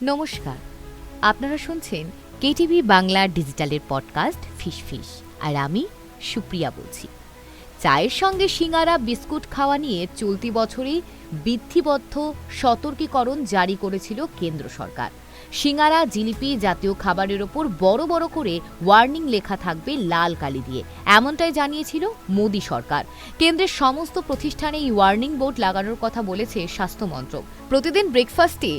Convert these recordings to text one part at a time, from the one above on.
নমস্কার, আপনারা শুনছেন কেটিভি বাংলা ডিজিটালের পডকাস্ট ফিশ আর আমি সুপ্রিয়া বলছি। চায়ের সঙ্গে সিঙ্গারা বিস্কুট খাওয়া নিয়ে চলতি বছরেই বিধিবদ্ধ সতর্কীকরণ জারি করেছিল কেন্দ্র সরকার। সিঙ্গারা, জিলিপি জাতীয় খাবারের ওপর বড় বড় করে ওয়ার্নিং লেখা থাকবে লাল কালি দিয়ে, এমনটাই জানিয়েছিল মোদী সরকার। কেন্দ্রের সমস্ত প্রতিষ্ঠানে এই ওয়ার্নিং বোর্ড লাগানোর কথা বলেছে স্বাস্থ্য মন্ত্রক। প্রতিদিন ব্রেকফাস্টে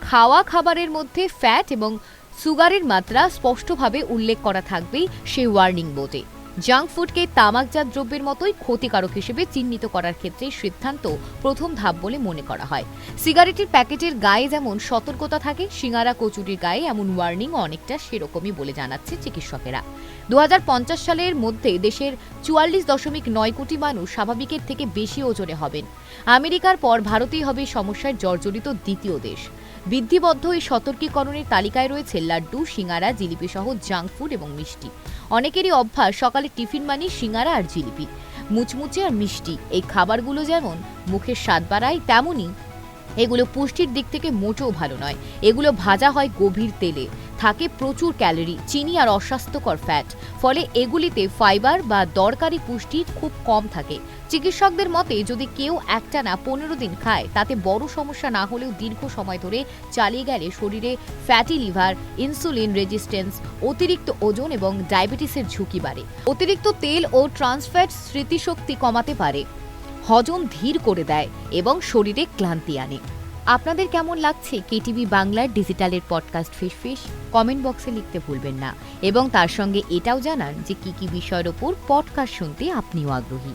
খাওয়া খাবারের মধ্যে ফ্যাট এবং সুগারের মাত্রা স্পষ্টভাবে উল্লেখ করা থাকবেই সেই ওয়ার্নিং বোর্ডে। জাঙ্ক ফুডকে তামাকজাত দ্রব্যের মতোই ক্ষতিকারক হিসেবে চিহ্নিত করার ক্ষেত্রে সিদ্ধান্ত প্রথম ধাপ বলে মনে করা হয়। সিগারেটের প্যাকেটের গায়ে যেমন সতর্কতা থাকে, সিঙ্গারা কচুরির গায়ে এমন ওয়ার্নিং অনেকটা সেরকমই বলে জানাচ্ছে চিকিৎসকেরা। 2050 সালের মধ্যে দেশের 44.9 কোটি মানুষ স্বাভাবিকের থেকে বেশি ওজনে হবেন। আমেরিকার পর ভারতই হবে সমস্যায় জর্জরিত দ্বিতীয় দেশ। বিধিবদ্ধ এই সতর্কীকরণের তালিকায় রয়েছে লাড্ডু, সিঙ্গারা, জিলিপি সহ জাঙ্ক ফুড এবং মিষ্টি। অনেকেরই অভ্যাস সকালে টিফিন মানে সিঙ্গারা আর জিলিপি, মুচমুচে আর মিষ্টি। এই খাবারগুলো যেমন মুখের স্বাদ বাড়ায়, তেমনই এগুলো পুষ্টির দিক থেকে মোটেও ভালো নয়। এগুলো ভাজা হয় গভীর তেলে, থাকে প্রচুর ক্যালোরি, চিনি আর অস্বাস্থ্যকর ফ্যাট। ফলে এগুলিতে ফাইবার বা দরকারি পুষ্টি খুব কম থাকে। চিকিৎসকদের মতে যদি কেউ একটানা 15 দিন খায়, তাতে বড় সমস্যা না হলেও দীর্ঘ সময় ধরে চালিয়ে গেলে শরীরে ফ্যাটি লিভার, ইনসুলিন রেজিস্ট্যান্স, অতিরিক্ত ওজন এবং ডায়াবেটিসের ঝুঁকি বাড়ে। অতিরিক্ত তেল ও ট্রান্সফ্যাট স্মৃতিশক্তি কমাতে পারে, হজম ধীর করে দেয় এবং শরীরে ক্লান্তি আনে। আপনাদের কেমন লাগছে কেটিভি বাংলার ডিজিটালের পডকাস্ট ফিশ? কমেন্ট বক্সে লিখতে ভুলবেন না এবং তার সঙ্গে এটাও জানান যে কি বিষয়ের ওপর পডকাস্ট শুনতে আপনিও আগ্রহী।